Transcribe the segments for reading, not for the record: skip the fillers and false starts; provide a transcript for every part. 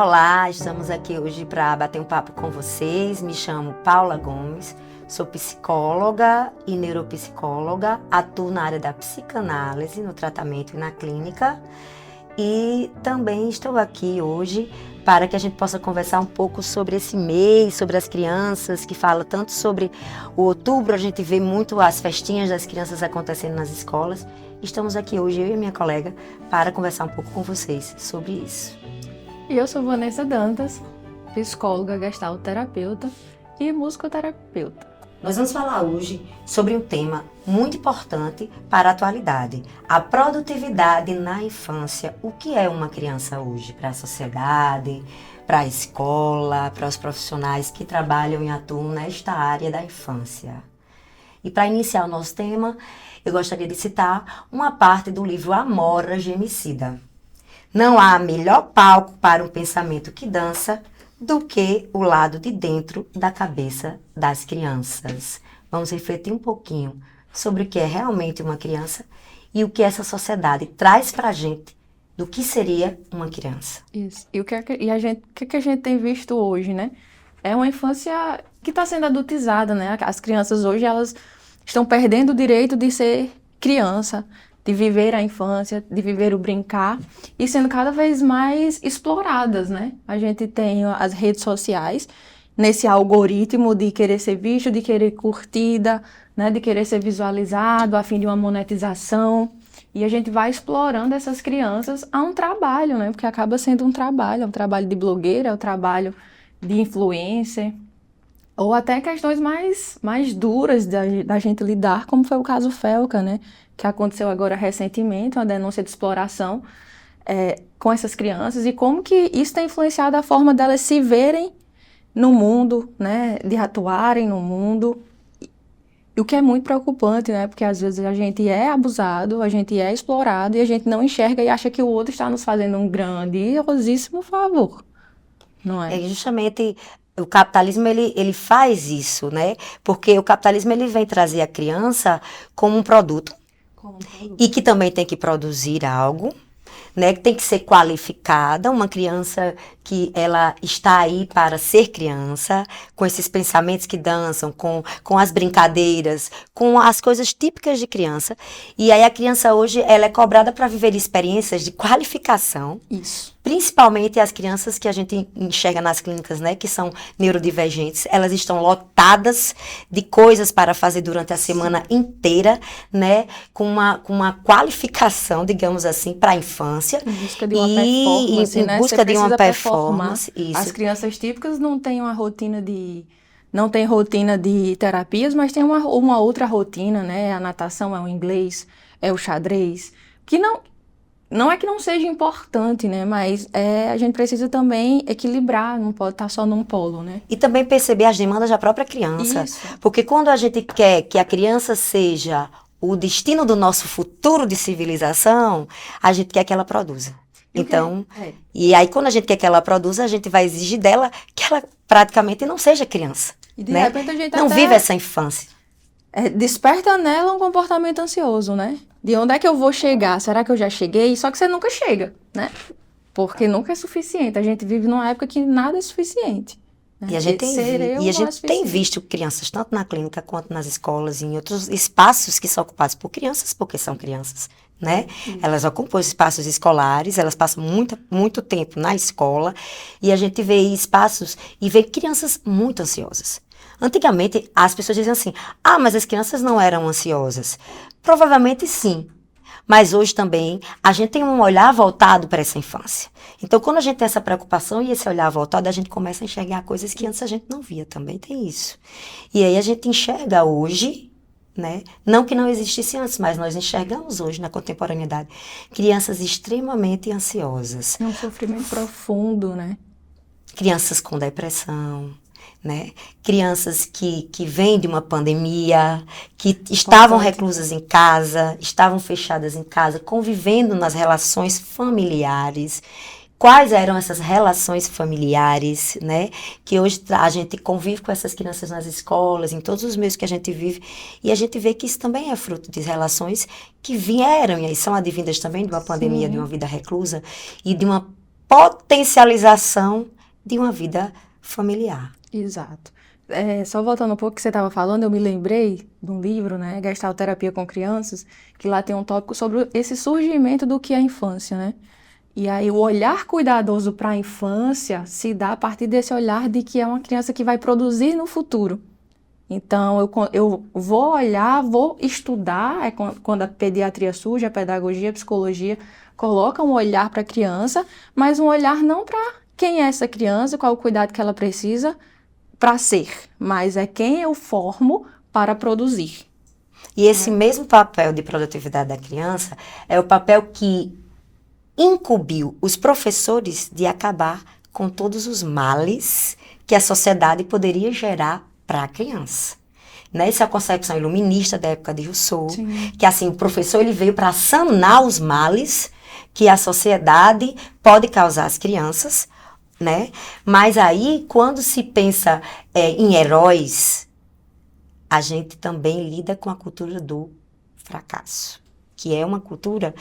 Olá, estamos aqui hoje para bater um papo com vocês. Me chamo Paula Gomes, sou psicóloga e neuropsicóloga, atuo na área da psicanálise, no tratamento e na clínica. E também estou aqui hoje para que a gente possa conversar um pouco sobre esse mês, sobre as crianças, que fala tanto sobre o outubro. A gente vê muito as festinhas das crianças acontecendo nas escolas. Estamos aqui hoje, eu e minha colega, para conversar um pouco com vocês sobre isso. E eu sou Vanessa Dantas, psicóloga, gestalterapeuta e musicoterapeuta. Nós vamos falar hoje sobre um tema muito importante para a atualidade, a produtividade na infância. O que é uma criança hoje para a sociedade, para a escola, para os profissionais que trabalham e atuam nesta área da infância? E para iniciar o nosso tema, eu gostaria de citar uma parte do livro Amora Gemicida. Não há melhor palco para um pensamento que dança do que o lado de dentro da cabeça das crianças. Vamos refletir um pouquinho sobre o que é realmente uma criança e o que essa sociedade traz para a gente do que seria uma criança. Isso. E o que a gente tem visto hoje, né? É uma infância que está sendo adultizada, né? As crianças hoje, elas estão perdendo o direito de ser criança, de viver a infância, de viver o brincar e sendo cada vez mais exploradas, né? A gente tem as redes sociais nesse algoritmo de querer ser visto, de querer curtida, né? De querer ser visualizado a fim de uma monetização. E a gente vai explorando essas crianças a um trabalho, né? Porque acaba sendo um trabalho de blogueira, é um trabalho de influencer, ou até questões mais duras da gente lidar, como foi o caso Felca, né? Que aconteceu agora recentemente, uma denúncia de exploração com essas crianças, e como que isso tem influenciado a forma delas se verem no mundo, né? De atuarem no mundo. E o que é muito preocupante, né? Porque às vezes a gente é abusado, a gente é explorado, e a gente não enxerga e acha que o outro está nos fazendo um grandiosíssimo favor, não é? É justamente... O capitalismo, ele faz isso, né? Porque o capitalismo, ele vem trazer a criança como um produto. E que também tem que produzir algo, né? Que tem que ser qualificada, uma criança que ela está aí para ser criança, com esses pensamentos que dançam, com as brincadeiras, com as coisas típicas de criança. E aí a criança hoje, ela é cobrada para viver experiências de qualificação. Isso. Principalmente as crianças que a gente enxerga nas clínicas, né, que são neurodivergentes, elas estão lotadas de coisas para fazer durante a semana inteira, né, com uma qualificação, digamos assim, para a infância. Em busca de uma performance, né? Em busca de uma performance, isso. As crianças típicas não têm não tem rotina de terapias, mas tem uma outra rotina, né? A natação, é o inglês, é o xadrez, que não é que não seja importante, né? Mas a gente precisa também equilibrar, não pode estar só num polo, né? E também perceber as demandas da própria criança. Isso. Porque quando a gente quer que a criança seja o destino do nosso futuro de civilização, a gente quer que ela produza. Então, e aí quando a gente quer que ela produza, a gente vai exigir dela que ela praticamente não seja criança. E de né? repente a gente não vive essa infância. Desperta nela um comportamento ansioso, né? De onde é que eu vou chegar? Será que eu já cheguei? Só que você nunca chega, né? Porque nunca é suficiente. A gente vive numa época que nada é suficiente. Né? E a gente tem visto crianças, tanto na clínica quanto nas escolas, e em outros espaços que são ocupados por crianças, porque são crianças, né? Elas ocupam os espaços escolares, elas passam muito tempo na escola, e a gente vê espaços e vê crianças muito ansiosas. Antigamente, as pessoas diziam assim, mas as crianças não eram ansiosas. Provavelmente sim. Mas hoje também, a gente tem um olhar voltado para essa infância. Então, quando a gente tem essa preocupação e esse olhar voltado, a gente começa a enxergar coisas que antes a gente não via. Também tem isso. E aí a gente enxerga hoje, né? Não que não existisse antes, mas nós enxergamos hoje, na contemporaneidade, crianças extremamente ansiosas. É um sofrimento profundo, né? Crianças com depressão. Né? Crianças que vêm de uma pandemia, que estavam reclusas em casa, estavam fechadas em casa, convivendo nas relações familiares. Quais eram essas relações familiares, né? Que hoje a gente convive com essas crianças nas escolas, em todos os meios que a gente vive, e a gente vê que isso também é fruto de relações que vieram, e aí são advindas também de uma pandemia, de uma vida reclusa, e de uma potencialização de uma vida familiar. Exato. Só voltando um pouco que você estava falando, eu me lembrei de um livro, né, Gestalterapia com Crianças, que lá tem um tópico sobre esse surgimento do que é a infância, né? E aí o olhar cuidadoso para a infância se dá a partir desse olhar de que é uma criança que vai produzir no futuro. Então, eu vou olhar, vou estudar, quando a pediatria surge, a pedagogia, a psicologia, coloca um olhar para a criança, mas um olhar não para quem é essa criança, qual o cuidado que ela precisa para ser, mas é quem eu formo para produzir. E esse mesmo papel de produtividade da criança é o papel que incumbiu os professores de acabar com todos os males que a sociedade poderia gerar para a criança. Né? Essa é a concepção iluminista da época de Rousseau, Sim. que assim, o professor ele veio para sanar os males que a sociedade pode causar às crianças, né? Mas aí, quando se pensa em heróis, a gente também lida com a cultura do fracasso, que é uma cultura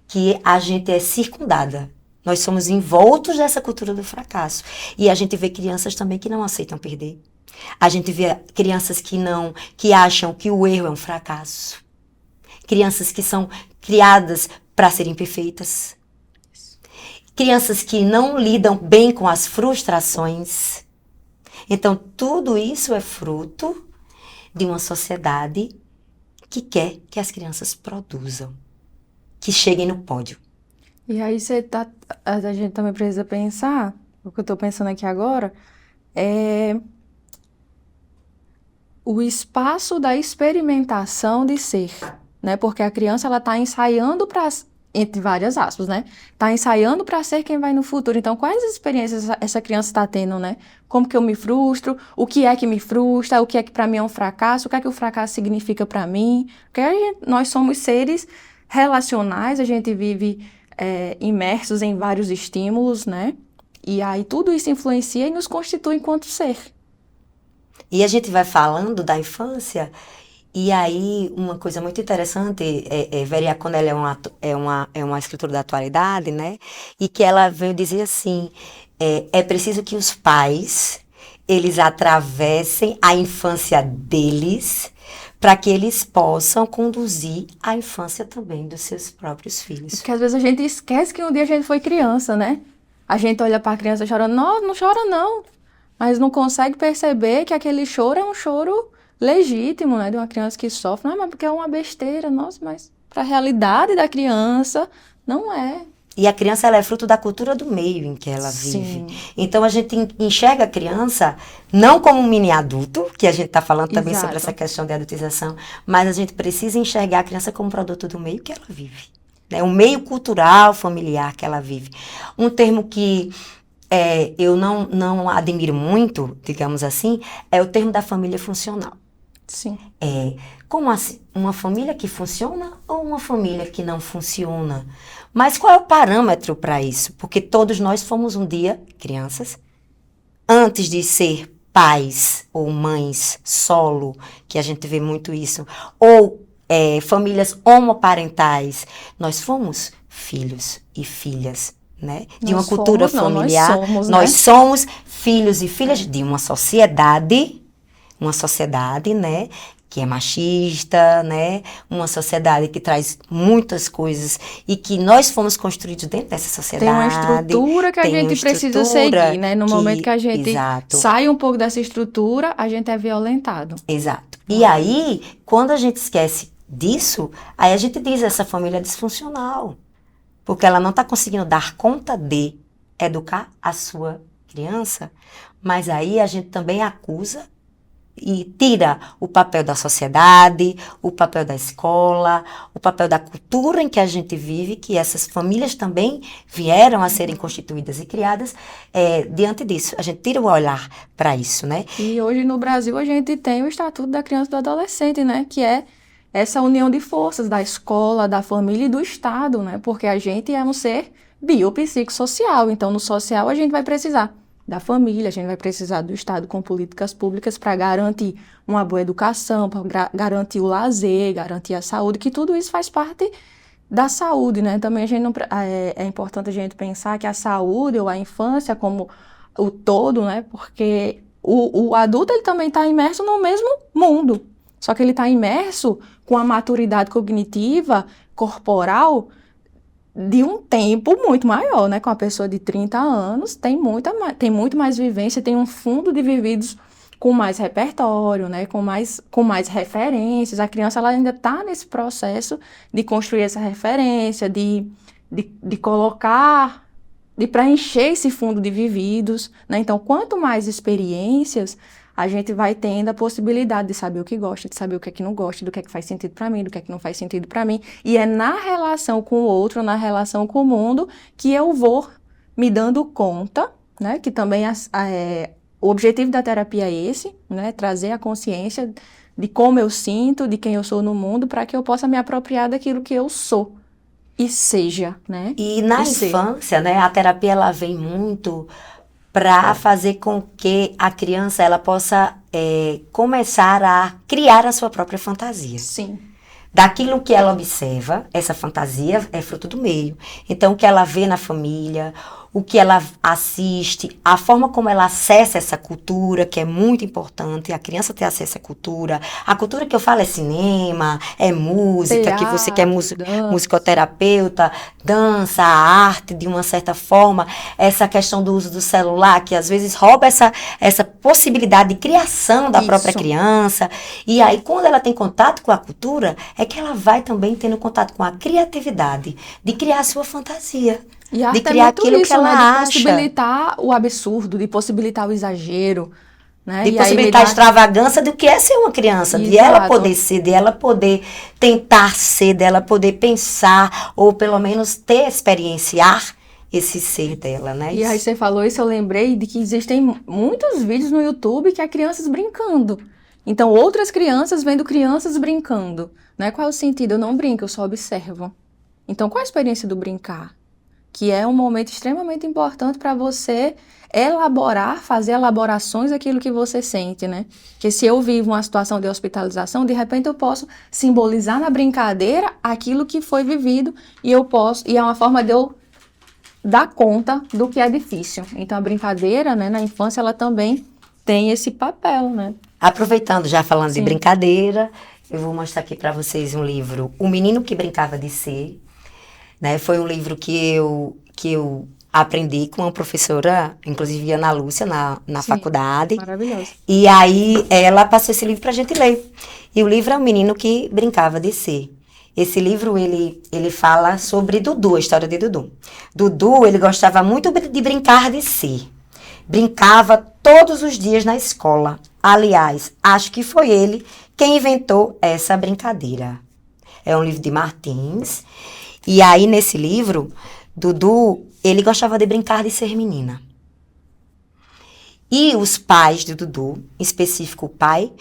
que a gente é circundada. Nós somos envoltos dessa cultura do fracasso. E a gente vê crianças também que não aceitam perder. A gente vê crianças que acham que o erro é um fracasso. Crianças que são criadas para serem perfeitas. Crianças que não lidam bem com as frustrações. Então, tudo isso é fruto de uma sociedade que quer que as crianças produzam, que cheguem no pódio. E aí a gente também precisa pensar, o que eu estou pensando aqui agora, é o espaço da experimentação de ser, né? Porque a criança, ela está ensaiando para, entre várias aspas, né? Está ensaiando para ser quem vai no futuro. Então, quais experiências essa criança está tendo, né? Como que eu me frustro? O que é que me frustra? O que é que para mim é um fracasso? O que é que o fracasso significa para mim? Porque nós somos seres relacionais, a gente vive imersos em vários estímulos, né? E aí tudo isso influencia e nos constitui enquanto ser. E a gente vai falando da infância, e aí uma coisa muito interessante, Veria Connelly é uma escritora da atualidade, né? E que ela veio dizer assim, é preciso que os pais, eles atravessem a infância deles, para que eles possam conduzir a infância também dos seus próprios filhos. Porque às vezes a gente esquece que um dia a gente foi criança, né? A gente olha para a criança chorando, não chora não. Mas não consegue perceber que aquele choro é um choro legítimo, né? De uma criança que sofre. Não, mas porque é uma besteira, nossa, mas para a realidade da criança, não é. E a criança, ela é fruto da cultura do meio em que ela vive. Sim. Então, a gente enxerga a criança não como um mini adulto, que a gente está falando também Exato. Sobre essa questão de adultização, mas a gente precisa enxergar a criança como produto do meio que ela vive. Né? O meio cultural, familiar que ela vive. Um termo que eu não admiro muito, digamos assim, é o termo da família funcional. Sim. Como assim? Uma família que funciona ou uma família que não funciona? Mas qual é o parâmetro para isso? Porque todos nós fomos um dia crianças, antes de ser pais ou mães solo, que a gente vê muito isso, ou famílias homoparentais, nós fomos filhos e filhas, né? De uma cultura familiar. Nós somos filhos e filhas de uma sociedade, né? Que é machista, né? Uma sociedade que traz muitas coisas e que nós fomos construídos dentro dessa sociedade. Tem uma estrutura que a gente precisa seguir, né? No momento que a gente sai um pouco dessa estrutura, a gente é violentado. Exato. E aí, quando a gente esquece disso, aí a gente diz essa família é disfuncional. Porque ela não está conseguindo dar conta de educar a sua criança, mas aí a gente também acusa e tira o papel da sociedade, o papel da escola, o papel da cultura em que a gente vive, que essas famílias também vieram a serem constituídas e criadas diante disso. A gente tira o olhar para isso, né? E hoje no Brasil a gente tem o Estatuto da Criança e do Adolescente, né? Que é essa união de forças da escola, da família e do Estado, né? Porque a gente é um ser biopsicossocial, então no social a gente vai precisar da família, a gente vai precisar do Estado com políticas públicas para garantir uma boa educação, para garantir o lazer, garantir a saúde, que tudo isso faz parte da saúde, né? Também a gente não, é importante a gente pensar que a saúde ou a infância como o todo, né? Porque o adulto ele também está imerso no mesmo mundo, só que ele está imerso com a maturidade cognitiva, corporal, de um tempo muito maior, né? Com a pessoa de 30 anos, tem muito mais vivência, tem um fundo de vividos com mais repertório, né? Com mais referências. A criança ela ainda está nesse processo de construir essa referência, de colocar, de preencher esse fundo de vividos, né? Então, quanto mais experiências, a gente vai tendo a possibilidade de saber o que gosta, de saber o que é que não gosta, do que é que faz sentido para mim, do que é que não faz sentido para mim. E é na relação com o outro, na relação com o mundo, que eu vou me dando conta, né? Que também o objetivo da terapia é esse, né? Trazer a consciência de como eu sinto, de quem eu sou no mundo, para que eu possa me apropriar daquilo que eu sou e seja, né? E na infância, né? A terapia ela vem muito para fazer com que a criança ela possa começar a criar a sua própria fantasia. Sim. Daquilo que ela observa, essa fantasia é fruto do meio. Então, o que ela vê na família, o que ela assiste, a forma como ela acessa essa cultura, que é muito importante, a criança ter acesso à cultura. A cultura que eu falo é cinema, é música, teatro, que você quer musicoterapeuta, dança, a arte, de uma certa forma. Essa questão do uso do celular, que às vezes rouba essa possibilidade de criação da própria criança. E aí, quando ela tem contato com a cultura, é que ela vai também tendo contato com a criatividade, de criar a sua fantasia. E a de criar aquilo isso, que ela né? acha. De possibilitar o absurdo, de possibilitar o exagero. Né? De possibilitar a extravagância do que é ser uma criança. Exato. De ela poder ser, de ela poder tentar ser, dela poder pensar, ou pelo menos experienciar esse ser dela, né? E aí você falou isso, eu lembrei de que existem muitos vídeos no YouTube que há crianças brincando. Então, outras crianças vendo crianças brincando. Né? Qual é o sentido? Eu não brinco, eu só observo. Então, qual é a experiência do brincar? Que é um momento extremamente importante para você fazer elaborações daquilo que você sente, né? Que se eu vivo uma situação de hospitalização, de repente eu posso simbolizar na brincadeira aquilo que foi vivido e é uma forma de eu dar conta do que é difícil. Então a brincadeira, né, na infância, ela também tem esse papel, né? Aproveitando, já falando de brincadeira, eu vou mostrar aqui para vocês um livro, O Menino que Brincava de Ser. Né, foi um livro que eu aprendi com uma professora, inclusive Ana Lúcia, na faculdade. Maravilhoso. E aí ela passou esse livro pra gente ler. E o livro é O Menino que Brincava de Ser. Esse livro, ele fala sobre Dudu, a história de Dudu. Dudu, ele gostava muito de brincar de ser. Brincava todos os dias na escola. Aliás, acho que foi ele quem inventou essa brincadeira. É um livro de Martins. E aí, nesse livro, Dudu, ele gostava de brincar de ser menina. E os pais de Dudu, em específico o pai,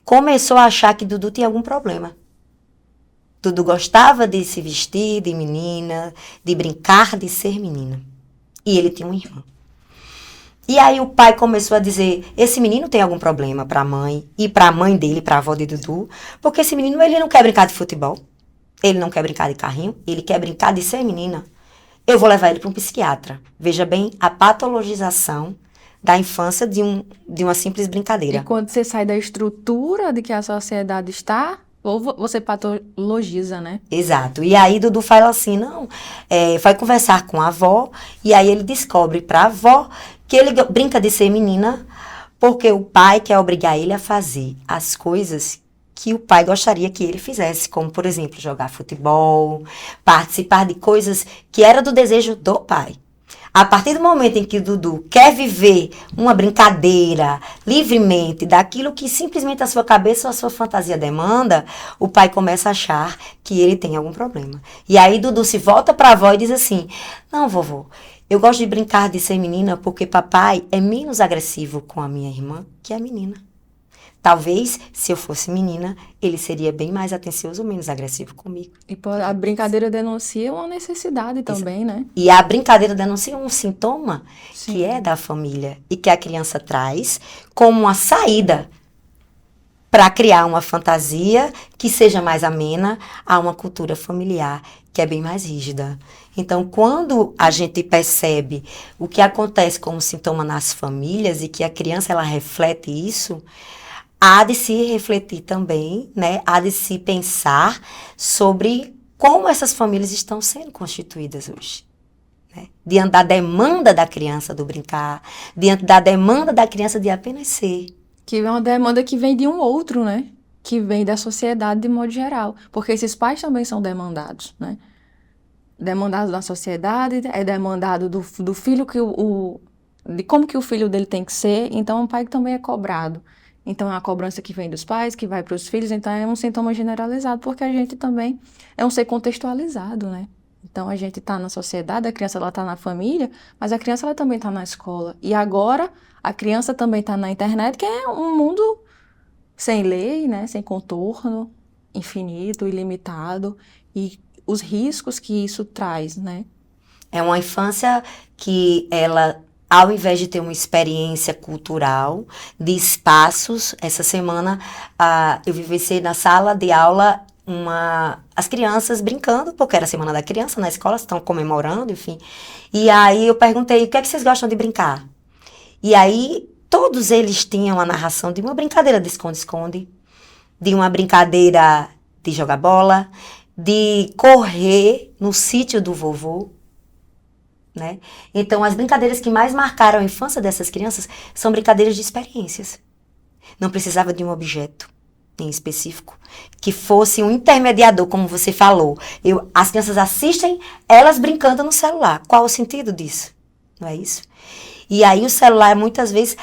começou a achar que Dudu tinha algum problema. Dudu gostava de se vestir de menina, de brincar de ser menina. E ele tinha uma irmã. E aí o pai começou a dizer, esse menino tem algum problema para a mãe, e para a mãe dele, para a avó de Dudu, porque esse menino, ele não quer brincar de futebol. Ele não quer brincar de carrinho, ele quer brincar de ser menina. Eu vou levar ele para um psiquiatra. Veja bem a patologização da infância de uma simples brincadeira. E quando você sai da estrutura de que a sociedade está, ou você patologiza, né? Exato. E aí Dudu fala assim, vai conversar com a avó, e aí ele descobre para a avó que ele brinca de ser menina porque o pai quer obrigar ele a fazer as coisas que o pai gostaria que ele fizesse, como, por exemplo, jogar futebol, participar de coisas que era do desejo do pai. A partir do momento em que o Dudu quer viver uma brincadeira livremente, daquilo que simplesmente a sua cabeça ou a sua fantasia demanda, o pai começa a achar que ele tem algum problema. E aí Dudu se volta para a avó e diz assim, não, vovô, eu gosto de brincar de ser menina porque papai é menos agressivo com a minha irmã que a menina. Talvez, se eu fosse menina, ele seria bem mais atencioso, menos agressivo comigo. E a brincadeira denuncia uma necessidade também, né? E a brincadeira denuncia um sintoma Sim. que é da família e que a criança traz como uma saída para criar uma fantasia que seja mais amena a uma cultura familiar que é bem mais rígida. Então, quando a gente percebe o que acontece como sintoma nas famílias e que a criança ela reflete isso, há de se refletir também, né? Há de se pensar sobre como essas famílias estão sendo constituídas hoje. Né? Diante da demanda da criança do brincar, diante da demanda da criança de apenas ser. Que é uma demanda que vem de um outro, né? Que vem da sociedade de modo geral. Porque esses pais também são demandados, né? Demandado da sociedade, é demandado do filho, de como que o filho dele tem que ser. Então, é um pai que também é cobrado. Então, é uma cobrança que vem dos pais, que vai para os filhos. Então, é um sintoma generalizado, porque a gente também é um ser contextualizado, né? Então, a gente está na sociedade, a criança está na família, mas a criança ela também está na escola. E agora, a criança também está na internet, que é um mundo sem lei, né? Sem contorno, infinito, ilimitado, e os riscos que isso traz, né? É uma infância que ela, ao invés de ter uma experiência cultural, de espaços, essa semana eu vivenciei na sala de aula as crianças brincando, porque era a Semana da Criança na escola, estão comemorando, enfim. E aí eu perguntei, o que é que vocês gostam de brincar? E aí todos eles tinham a narração de uma brincadeira de esconde-esconde, de uma brincadeira de jogar bola, de correr no sítio do vovô, né? Então, as brincadeiras que mais marcaram a infância dessas crianças são brincadeiras de experiências. Não precisava de um objeto em específico, que fosse um intermediador, como você falou. As crianças assistem elas brincando no celular. Qual o sentido disso? Não é isso? E aí o celular, muitas vezes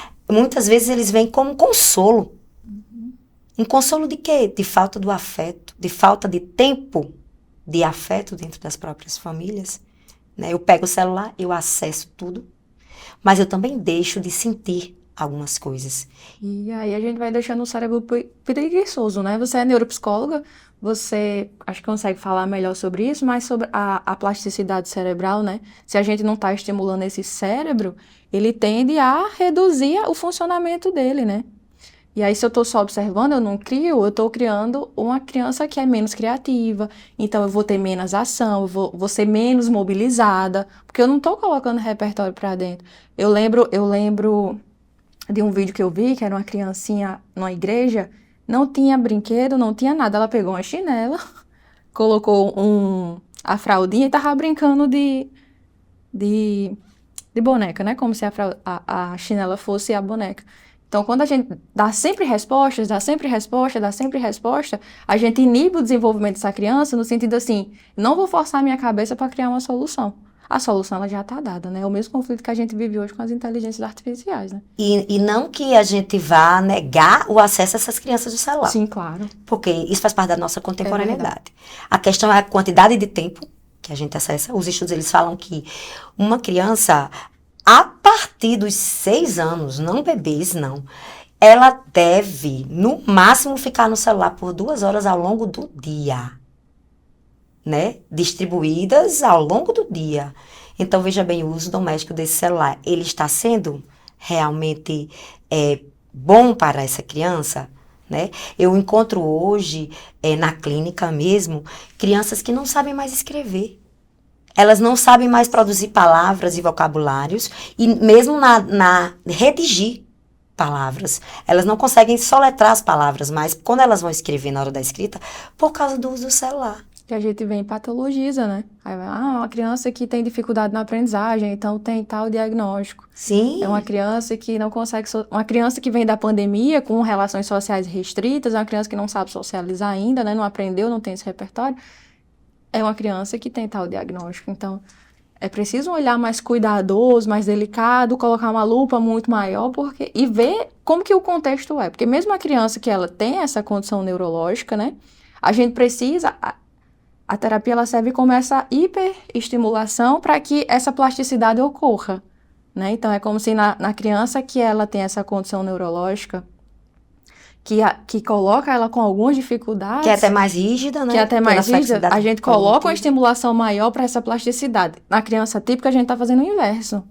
eles vêm como um consolo. Um consolo de quê? De falta do afeto, de falta de tempo de afeto dentro das próprias famílias. Né? Eu pego o celular, eu acesso tudo, mas eu também deixo de sentir algumas coisas. E aí a gente vai deixando o cérebro preguiçoso, né? Você é neuropsicóloga, você acho que consegue falar melhor sobre isso, mas sobre a plasticidade cerebral, né? Se a gente não está estimulando esse cérebro, ele tende a reduzir o funcionamento dele, né? E aí, se eu estou só observando, eu não crio, eu estou criando uma criança que é menos criativa, então eu vou ter menos ação, eu vou ser menos mobilizada, porque eu não estou colocando repertório para dentro. Eu lembro de um vídeo que eu vi, que era uma criancinha numa igreja, não tinha brinquedo, não tinha nada, ela pegou uma chinela, colocou a fraldinha e tava brincando de boneca, né? Como se a chinela fosse a boneca. Então, quando a gente dá sempre resposta, a gente inibe o desenvolvimento dessa criança no sentido assim, não vou forçar a minha cabeça para criar uma solução. A solução ela já está dada, né? É o mesmo conflito que a gente vive hoje com as inteligências artificiais, né? E não que a gente vá negar o acesso a essas crianças do celular. Sim, claro. Porque isso faz parte da nossa contemporaneidade. A questão é a quantidade de tempo que a gente acessa. Os estudos, eles falam que uma criança, a partir dos 6 anos, não bebês, não, ela deve, no máximo, ficar no celular por 2 horas ao longo do dia. Né? Distribuídas ao longo do dia. Então, veja bem, o uso doméstico desse celular, ele está sendo realmente bom para essa criança? Né? Eu encontro hoje, na clínica mesmo, crianças que não sabem mais escrever. Elas não sabem mais produzir palavras e vocabulários, e mesmo na redigir palavras. Elas não conseguem soletrar as palavras mais, quando elas vão escrever na hora da escrita, por causa do uso do celular. Que a gente vem e patologiza, né? Aí, uma criança que tem dificuldade na aprendizagem, então tem tal diagnóstico. Sim. É uma criança que não consegue... Uma criança que vem da pandemia com relações sociais restritas, é uma criança que não sabe socializar ainda, né? Não aprendeu, não tem esse repertório. É uma criança que tem tal diagnóstico. Então, é preciso um olhar mais cuidadoso, mais delicado, colocar uma lupa muito maior e ver como que o contexto é. Porque mesmo a criança que ela tem essa condição neurológica, né? A gente precisa... A terapia ela serve como essa hiperestimulação para que essa plasticidade ocorra, né? Então, é como se na criança que ela tem essa condição neurológica, que coloca ela com algumas dificuldades... Que é até mais rígida, né? Que é até mais rígida, a gente coloca uma estimulação maior para essa plasticidade. Na criança típica, a gente está fazendo o inverso.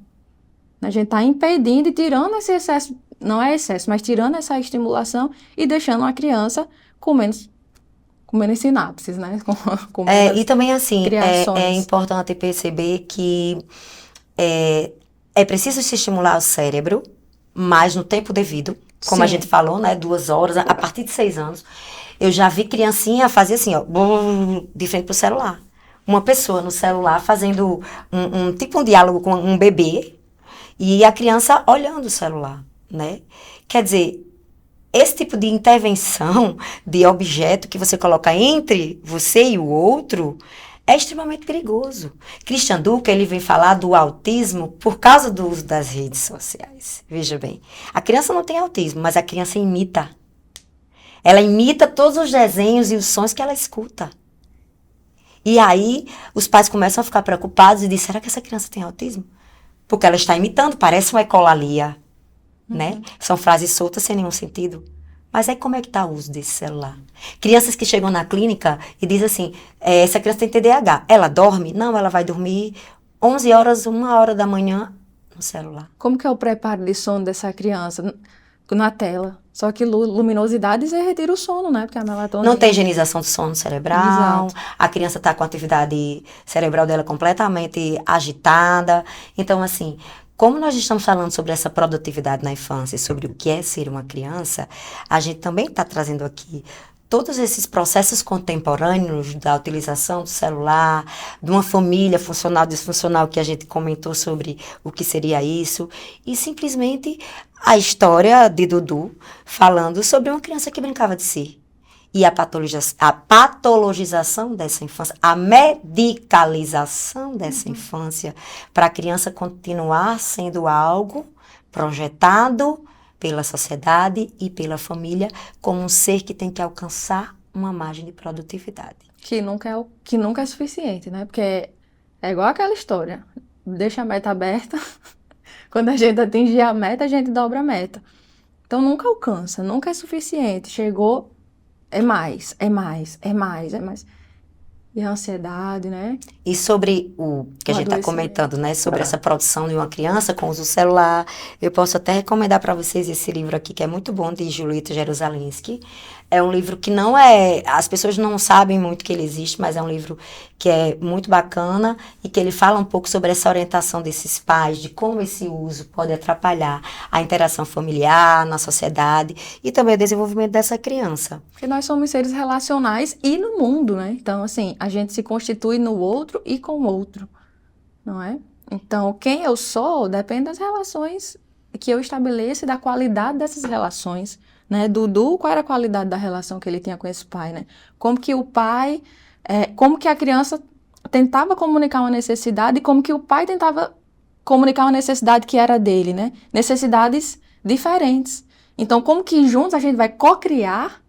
A gente está impedindo e tirando esse excesso não é excesso, mas tirando essa estimulação e deixando a criança com menos sinapses, né? Com E também, assim, é importante perceber que é preciso se estimular o cérebro, mas no tempo devido, como a gente falou, né? 2 horas, a partir de 6 anos. Eu já vi criancinha fazer assim, ó, de frente pro celular. Uma pessoa no celular fazendo um diálogo com um bebê e a criança olhando o celular, né? Quer dizer, esse tipo de intervenção de objeto que você coloca entre você e o outro é extremamente perigoso. Christian Duca, ele vem falar do autismo por causa do uso das redes sociais. Veja bem, a criança não tem autismo, mas a criança imita. Ela imita todos os desenhos e os sons que ela escuta. E aí, os pais começam a ficar preocupados e dizem, será que essa criança tem autismo? Porque ela está imitando, parece uma ecolalia, né? São frases soltas sem nenhum sentido. Mas aí como é que está o uso desse celular? Crianças que chegam na clínica e dizem assim, essa criança tem TDAH. Ela dorme? Não, ela vai dormir 11 horas, 1 hora da manhã no celular. Como que é o preparo de sono dessa criança na tela? Só que luminosidade retira o sono, né? Porque a melatonina... Não tem higienização do sono cerebral. Exato. A criança está com a atividade cerebral dela completamente agitada. Então, assim, como nós estamos falando sobre essa produtividade na infância e sobre o que é ser uma criança, a gente também está trazendo aqui todos esses processos contemporâneos da utilização do celular, de uma família funcional, disfuncional, que a gente comentou sobre o que seria isso, e simplesmente a história de Dudu falando sobre uma criança que brincava de si. E a patologização dessa infância, a medicalização dessa infância, para a criança continuar sendo algo projetado pela sociedade e pela família, como um ser que tem que alcançar uma margem de produtividade. Que nunca é suficiente, né? Porque é igual aquela história, deixa a meta aberta, quando a gente atingir a meta, a gente dobra a meta. Então nunca alcança, nunca é suficiente, chegou, é mais. E a ansiedade, né? E sobre o que a gente está comentando, né? Sobre essa produção de uma criança com o uso do celular, eu posso até recomendar para vocês esse livro aqui, que é muito bom, de Julieta Jerusalinski. É um livro que não é... As pessoas não sabem muito que ele existe, mas é um livro que é muito bacana e que ele fala um pouco sobre essa orientação desses pais, de como esse uso pode atrapalhar a interação familiar, na sociedade e também o desenvolvimento dessa criança. Porque nós somos seres relacionais e no mundo, né? Então, assim, a gente se constitui no outro e com o outro, não é? Então, quem eu sou depende das relações que eu estabeleço e da qualidade dessas relações, né? Dudu, qual era a qualidade da relação que ele tinha com esse pai, né? Como que o pai, como que a criança tentava comunicar uma necessidade e como que o pai tentava comunicar uma necessidade que era dele, né? Necessidades diferentes. Então, como que juntos a gente vai co-criar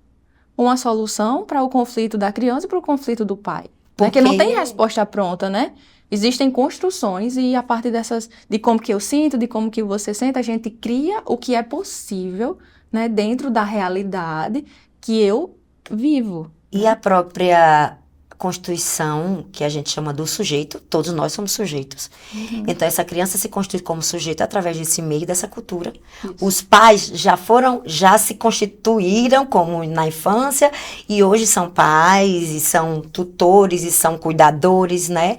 uma solução para o conflito da criança e para o conflito do pai? Porque não tem resposta pronta, né? Existem construções e a partir dessas, de como que eu sinto, de como que você sente, a gente cria o que é possível, né, dentro da realidade que eu vivo. E a própria constituição, que a gente chama do sujeito, todos nós somos sujeitos. Então, essa criança se constitui como sujeito através desse meio, dessa cultura. Isso. Os pais já se constituíram como na infância, e hoje são pais, e são tutores, e são cuidadores, né?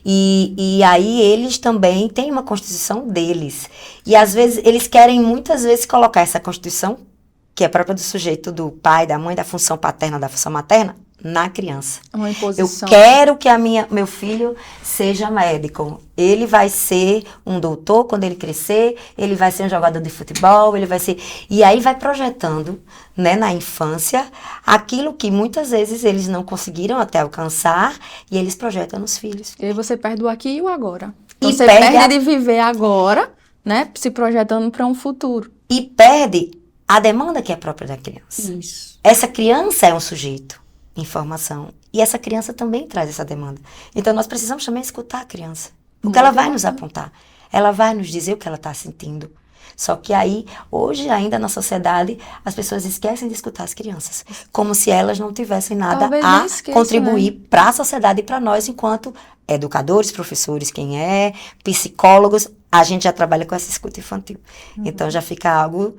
E aí eles também têm uma constituição deles. E às vezes, eles querem muitas vezes colocar essa constituição, que é própria do sujeito, do pai, da mãe, da função paterna, da função materna, na criança. Uma imposição. Eu quero que meu filho seja médico. Ele vai ser um doutor quando ele crescer, ele vai ser um jogador de futebol, ele vai ser... E aí vai projetando, né, na infância, aquilo que muitas vezes eles não conseguiram até alcançar, e eles projetam nos filhos. E aí você perde o aqui e o agora. Você perde de viver agora, né, se projetando para um futuro. E perde a demanda que é própria da criança. Isso. Essa criança é um sujeito em formação. E essa criança também traz essa demanda. Então, nós precisamos também escutar a criança. Porque ela vai nos apontar. Ela vai nos dizer o que ela está sentindo. Só que aí, hoje ainda na sociedade, as pessoas esquecem de escutar as crianças, como se elas não tivessem nada a contribuir, né, para a sociedade e para nós, enquanto educadores, professores, quem é, psicólogos, a gente já trabalha com essa escuta infantil. Então já fica algo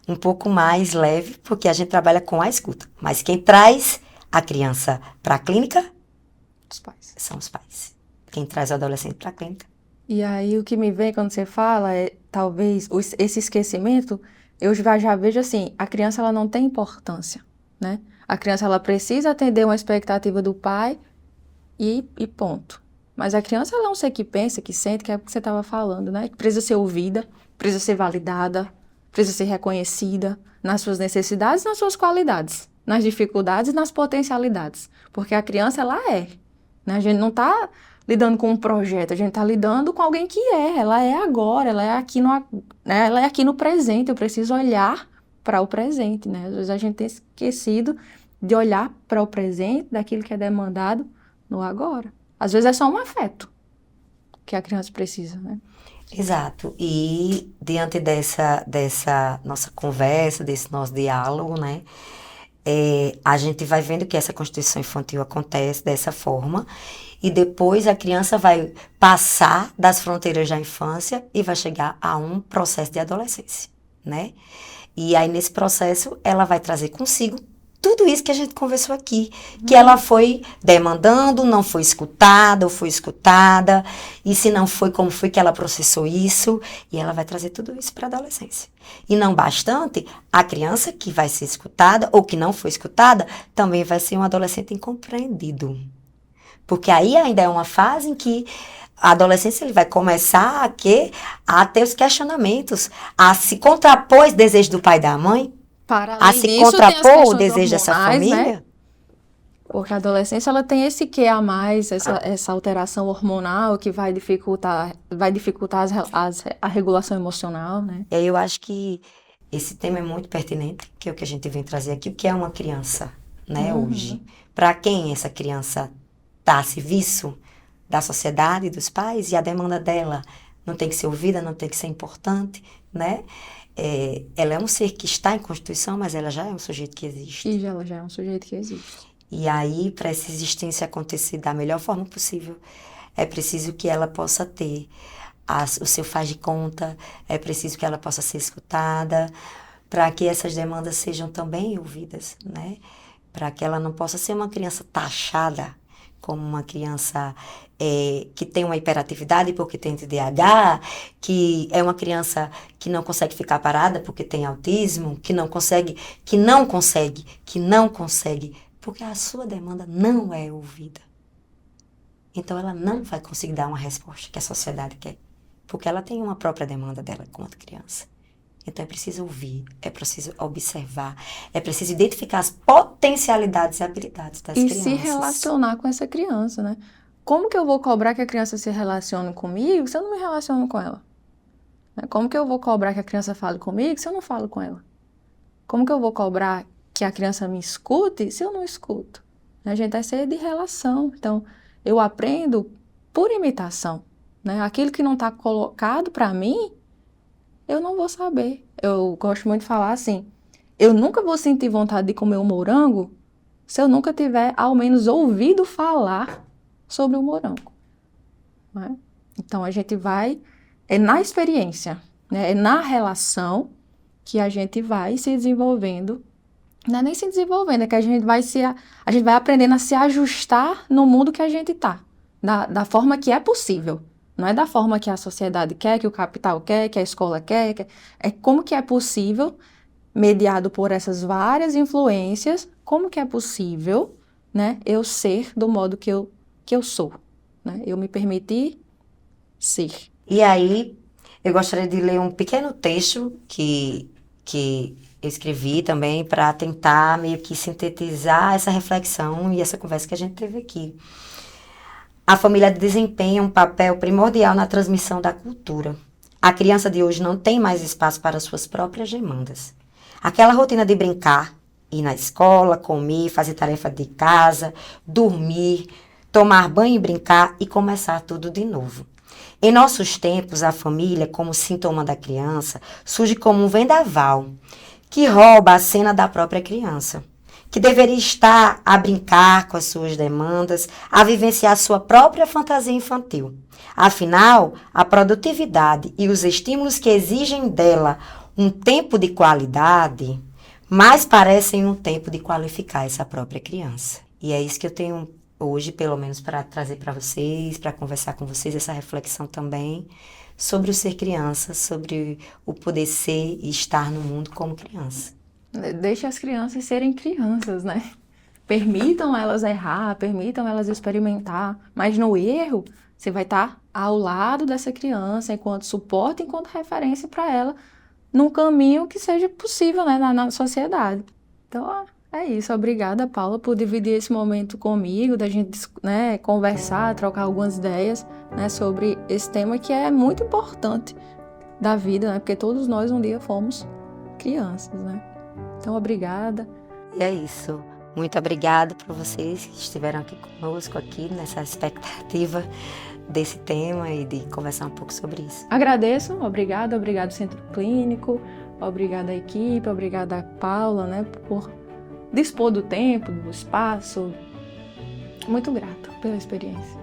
um pouco mais leve, porque a gente trabalha com a escuta. Mas quem traz a criança para a clínica são os pais. Quem traz o adolescente para a clínica. E aí o que me vem quando você fala é, talvez, esse esquecimento, eu já vejo assim, a criança ela não tem importância, né? A criança ela precisa atender uma expectativa do pai e ponto. Mas a criança ela é um ser que pensa, que sente, que é o que você estava falando, né? Que precisa ser ouvida, precisa ser validada, precisa ser reconhecida nas suas necessidades, nas suas qualidades, nas dificuldades e nas potencialidades. Porque a criança ela é, né? A gente não está lidando com um projeto, a gente está lidando com alguém que ela é agora, ela é aqui ela é aqui no presente, eu preciso olhar para o presente, né? Às vezes a gente tem esquecido de olhar para o presente, daquilo que é demandado no agora. Às vezes é só um afeto que a criança precisa, né? Exato. E diante dessa nossa conversa, desse nosso diálogo, né? A gente vai vendo que essa constituição infantil acontece dessa forma e depois a criança vai passar das fronteiras da infância e vai chegar a um processo de adolescência, né? E aí nesse processo ela vai trazer consigo tudo isso que a gente conversou aqui, que ela foi demandando, não foi escutada ou foi escutada, e se não foi, como foi que ela processou isso, e ela vai trazer tudo isso para a adolescência. E não bastante, a criança que vai ser escutada ou que não foi escutada, também vai ser um adolescente incompreendido. Porque aí ainda é uma fase em que a adolescência ele vai começar a ter os questionamentos, a se contrapor esse desejo do pai e da mãe, a se contrapor o desejo dessa família. Né? Porque a adolescência ela tem esse quê a mais, essa alteração hormonal que vai dificultar a regulação emocional, né? E aí eu acho que esse tema é muito pertinente, que é o que a gente vem trazer aqui, o que é uma criança, né, hoje. Para quem essa criança está a serviço da sociedade, dos pais, e a demanda dela não tem que ser ouvida, não tem que ser importante, né? Ela é um ser que está em Constituição, mas ela já é um sujeito que existe. E ela já é um sujeito que existe. E aí, para essa existência acontecer da melhor forma possível, é preciso que ela possa ter o seu faz de conta, é preciso que ela possa ser escutada, para que essas demandas sejam também ouvidas, né? Para que ela não possa ser uma criança taxada como uma criança que tem uma hiperatividade porque tem TDAH, que é uma criança que não consegue ficar parada porque tem autismo, que não consegue, porque a sua demanda não é ouvida. Então ela não vai conseguir dar uma resposta que a sociedade quer, porque ela tem uma própria demanda dela enquanto criança. Então é preciso ouvir, é preciso observar, é preciso identificar as potencialidades e habilidades das crianças. E se relacionar com essa criança, né? Como que eu vou cobrar que a criança se relacione comigo se eu não me relaciono com ela? Como que eu vou cobrar que a criança fale comigo se eu não falo com ela? Como que eu vou cobrar que a criança me escute se eu não escuto? A gente é ser de relação. Então, eu aprendo por imitação, né? Aquilo que não está colocado para mim, eu não vou saber. Eu gosto muito de falar assim, eu nunca vou sentir vontade de comer um morango se eu nunca tiver, ao menos, ouvido falar sobre o morango. Né? Então, a gente vai, na experiência, né? É na relação que a gente vai se desenvolvendo. Não é nem se desenvolvendo, é que a gente vai aprendendo a se ajustar no mundo que a gente está, da forma que é possível. Não é da forma que a sociedade quer, que o capital quer, que a escola quer. É como que é possível, mediado por essas várias influências, como que é possível, né, eu ser do modo que eu sou. Né? Eu me permitir ser. E aí, eu gostaria de ler um pequeno texto que eu escrevi também para tentar meio que sintetizar essa reflexão e essa conversa que a gente teve aqui. A família desempenha um papel primordial na transmissão da cultura. A criança de hoje não tem mais espaço para suas próprias demandas. Aquela rotina de brincar, ir na escola, comer, fazer tarefa de casa, dormir, tomar banho e brincar e começar tudo de novo. Em nossos tempos, a família, como sintoma da criança, surge como um vendaval que rouba a cena da própria criança, que deveria estar a brincar com as suas demandas, a vivenciar sua própria fantasia infantil. Afinal, a produtividade e os estímulos que exigem dela um tempo de qualidade, mais parecem um tempo de qualificar essa própria criança. E é isso que eu tenho hoje, pelo menos, para trazer para vocês, para conversar com vocês, essa reflexão também sobre o ser criança, sobre o poder ser e estar no mundo como criança. Deixe as crianças serem crianças, né? Permitam elas errar, permitam elas experimentar, mas no erro, você vai estar ao lado dessa criança, enquanto suporte, enquanto referência para ela, num caminho que seja possível, né, na sociedade. Então, é isso. Obrigada, Paula, por dividir esse momento comigo, da gente, né, conversar, trocar algumas ideias, né, sobre esse tema que é muito importante da vida, né, porque todos nós um dia fomos crianças, né. Então, obrigada. E é isso. Muito obrigada por vocês que estiveram aqui conosco, aqui nessa expectativa desse tema e de conversar um pouco sobre isso. Agradeço, obrigado Centro Clínico, obrigada à equipe, obrigada a Paula, né, por dispor do tempo, do espaço. Muito grato pela experiência.